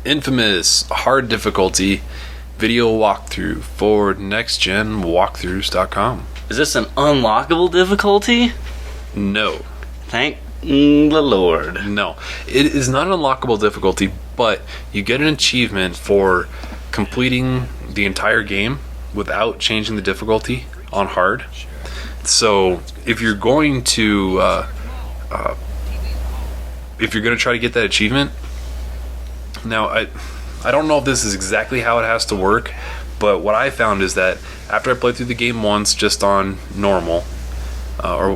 inFamous hard difficulty video walkthrough for nextgenwalkthroughs.com. Is this an unlockable difficulty? No. Thank the Lord. No. It is not an unlockable difficulty, but you get an achievement for completing the entire game without changing the difficulty on hard. So if you're going to try to get that achievement, now I don't know if this is exactly how it has to work, but what I found is that after I played through the game once just on normal, I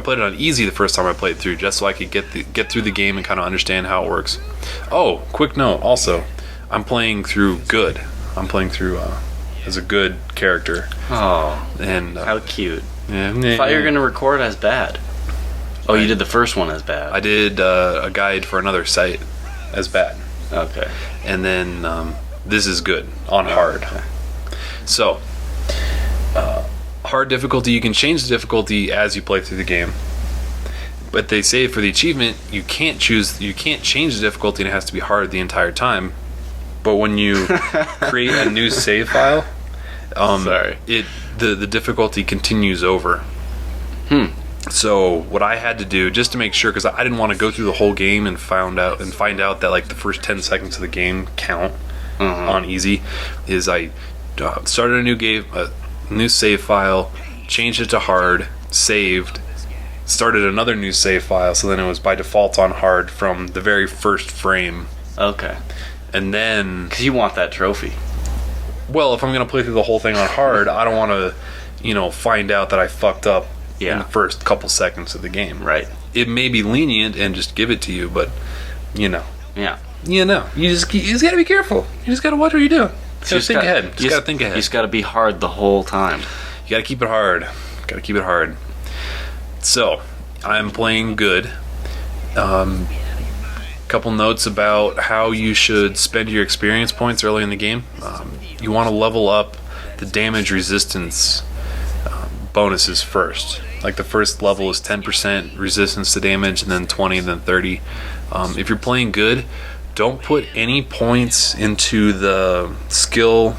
played it on easy the first time I played through, just so I could get through the game and kind of understand how it works. Oh, quick note also, I'm playing through good. I'm playing through as a good character. Oh, and how cute. Yeah, I thought you were going to record as bad. Oh, you did the first one as bad. I did a guide for another site as bad. Okay. And then this is good on hard. Okay. So hard difficulty, you can change the difficulty as you play through the game, but they say for the achievement you can't change the difficulty and it has to be hard the entire time. But when you create a new save file, the difficulty continues over. So what I had to do, just to make sure, because I didn't want to go through the whole game and find out that like the first 10 seconds of the game count on easy, is I started a new save file, changed it to hard, saved, started another new save file, so then it was by default on hard from the very first frame. Okay. And then, because you want that trophy. Well, if I'm going to play through the whole thing on hard, I don't want to, find out that I fucked up in the first couple seconds of the game. Right. It may be lenient and just give it to you, but, Yeah. You just got to be careful. You just got to watch what you're doing. You got to think ahead. You just got to think ahead. You just got to be hard the whole time. You got to keep it hard. So, I'm playing good. Couple notes about how you should spend your experience points early in the game. You want to level up the damage resistance bonuses first. Like the first level is 10% resistance to damage, and then 20, then 30. If you're playing good, don't put any points into the skill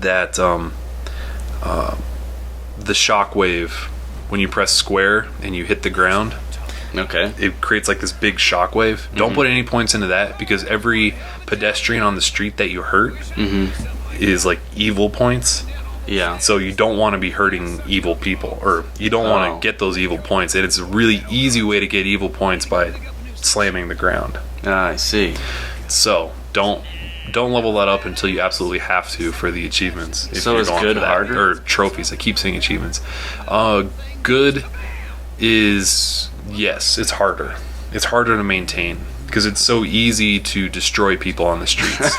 that the shockwave, when you press square and you hit the ground. Okay. It creates like this big shockwave. Don't put any points into that, because every pedestrian on the street that you hurt is like evil points. Yeah. So you don't want to be hurting evil people, or you don't want to get those evil points. And it's a really easy way to get evil points by slamming the ground. I see. So don't level that up until you absolutely have to for the achievements. So is good harder? Or trophies. I keep saying achievements. Good is, yes, it's harder. It's harder to maintain because it's so easy to destroy people on the streets.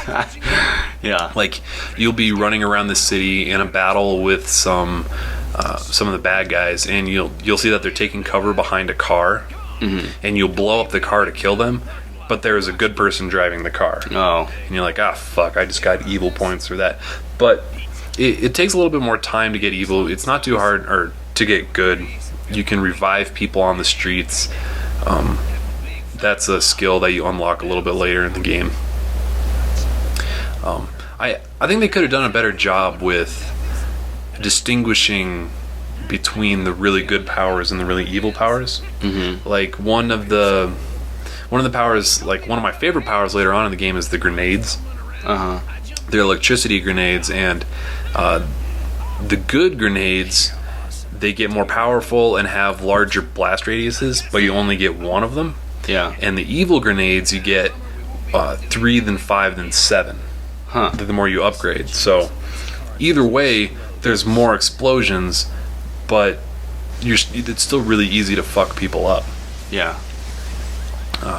Yeah. Like, you'll be running around the city in a battle with some of the bad guys, and you'll see that they're taking cover behind a car, and you'll blow up the car to kill them, but there's a good person driving the car. Oh. And you're like, fuck, I just got evil points for that. But it takes a little bit more time to get evil. It's not too hard, or to get good. You can revive people on the streets. That's a skill that you unlock a little bit later in the game. I think they could have done a better job with distinguishing between the really good powers and the really evil powers. Like one of the powers, like one of my favorite powers later on in the game, is the grenades. They're electricity grenades, and the good grenades, they get more powerful and have larger blast radiuses, but you only get one of them. Yeah. And the evil grenades, you get 3, then 5, then 7. The more you upgrade. So either way, there's more explosions, but it's still really easy to fuck people up. Yeah.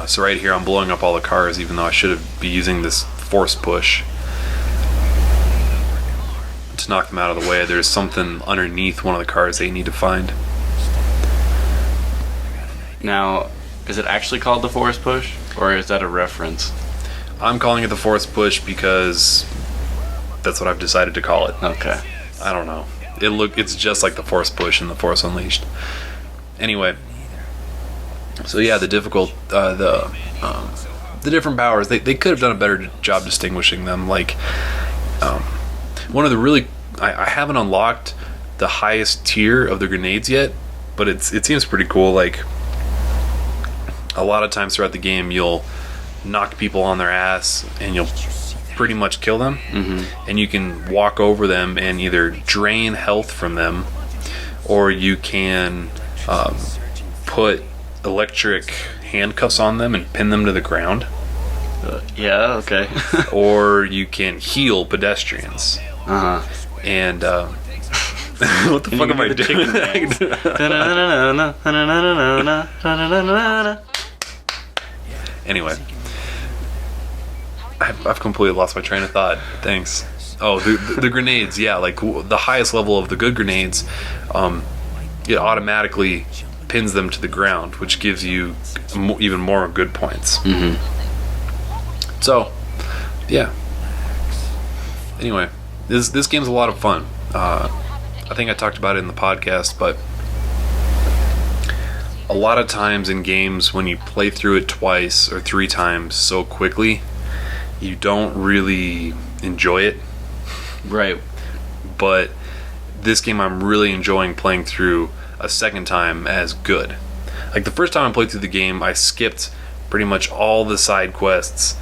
So right here, I'm blowing up all the cars, even though I should be using this force push to knock them out of the way. There's something underneath one of the cars they need to find. Now, is it actually called the force push, or is that a reference? I'm calling it the force push because that's what I've decided to call it. Okay. I don't know. it's just like the Force Push and the Force Unleashed. Anyway, so yeah, the different powers, they could have done a better job distinguishing them. Like, one of the really, I haven't unlocked the highest tier of the grenades yet, but it seems pretty cool. Like, a lot of times throughout the game, you'll knock people on their ass and you'll pretty much kill them, and you can walk over them and either drain health from them, or you can put electric handcuffs on them and pin them to the ground. Yeah, okay. Or you can heal pedestrians. And what the fuck am I doing? Anyway, I've completely lost my train of thought. Thanks. Oh, the grenades, yeah, like the highest level of the good grenades, it automatically pins them to the ground, which gives you even more good points. So, yeah. Anyway, this game's a lot of fun. I think I talked about it in the podcast, but a lot of times in games, when you play through it twice or 3 times so quickly, you don't really enjoy it. Right. But this game, I'm really enjoying playing through a second time as good. Like, the first time I played through the game, I skipped pretty much all the side quests,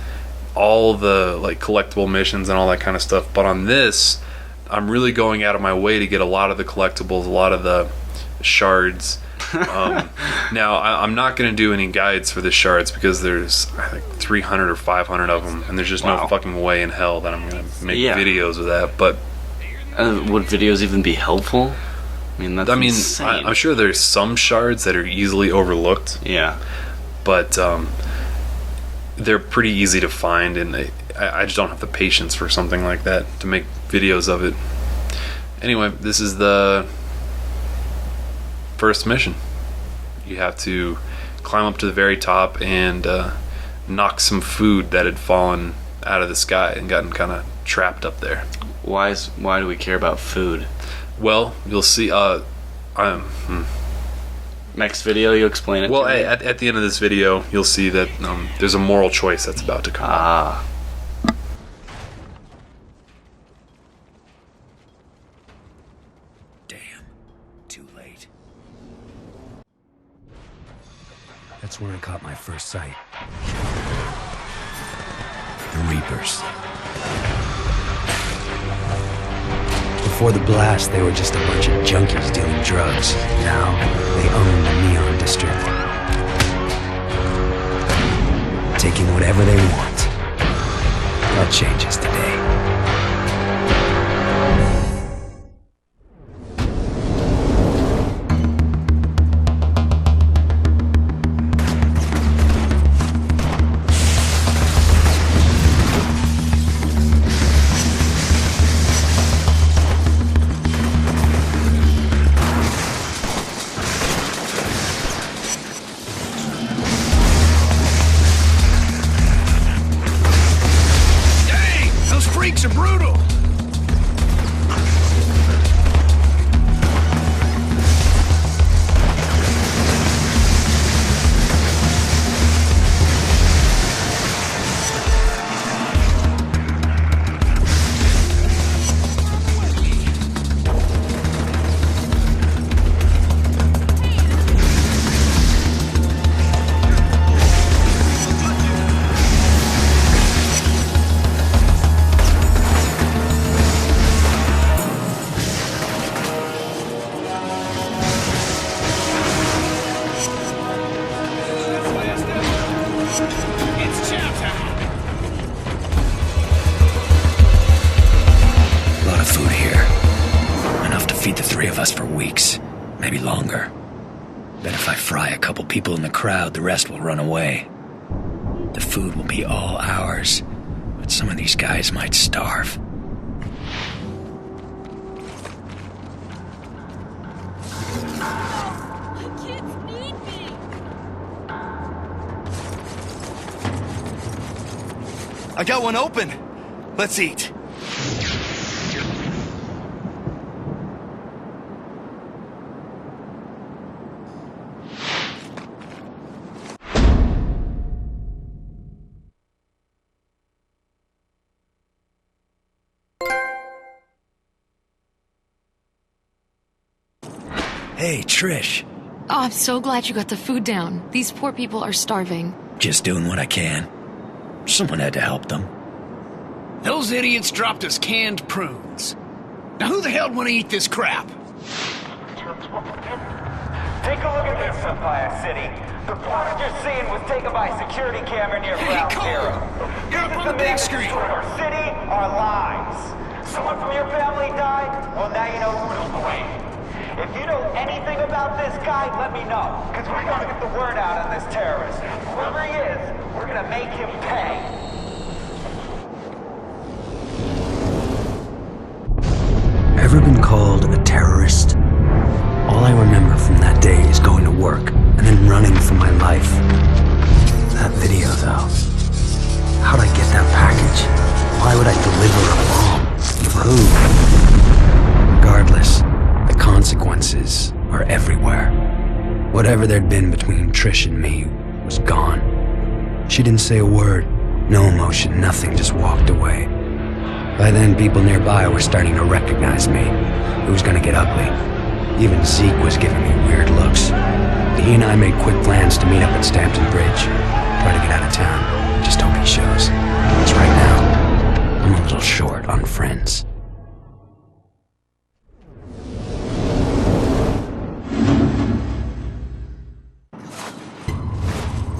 all the like collectible missions and all that kind of stuff. But on this, I'm really going out of my way to get a lot of the collectibles, a lot of the shards. Now, I'm not going to do any guides for the shards because there's, I think, 300 or 500 of them, and there's just no fucking way in hell that I'm going to make videos of that. But would videos even be helpful? I mean, that's insane. I'm sure there's some shards that are easily overlooked. Yeah. But they're pretty easy to find, and I just don't have the patience for something like that to make videos of it. Anyway, this is the first mission. You have to climb up to the very top and knock some food that had fallen out of the sky and gotten kind of trapped up there. Why do we care about food? Well, you'll see. Next video, you explain it. Well, at the end of this video, you'll see that there's a moral choice that's about to come up. Damn, too late. That's where I caught my first sight. The Reapers. Before the blast, they were just a bunch of junkies dealing drugs. Now, they own the Neon District. Taking whatever they want. That changes today. Are brutal. For weeks, maybe longer. Then if I fry a couple people in the crowd, the rest will run away. The food will be all ours, but some of these guys might starve. Kids need me. I got one open. Let's eat. Hey, Trish. Oh, I'm so glad you got the food down. These poor people are starving. Just doing what I can. Someone had to help them. Those idiots dropped us canned prunes. Now who the hell want to eat this crap? Take a look at this, Empire City. The product you're seeing was taken by a security camera near Ground Zero. You're up on the big screen. Our city, our lives. Someone from your family died? Well, now you know who to blame. If you know anything about this guy, let me know. Because we're going to get the word out on this terrorist. Whoever he is, we're going to make him pay. Ever been called a terrorist? All I remember from that day is going to work and then running for my life. That video, though. How'd I get that package? Why would I deliver a bomb? For who? Regardless, the consequences are everywhere. Whatever there'd been between Trish and me was gone. She didn't say a word, no emotion, nothing, just walked away. By then, people nearby were starting to recognize me. It was gonna get ugly. Even Zeke was giving me weird looks. He and I made quick plans to meet up at Stampton Bridge. Try to get out of town. Just hope he showed.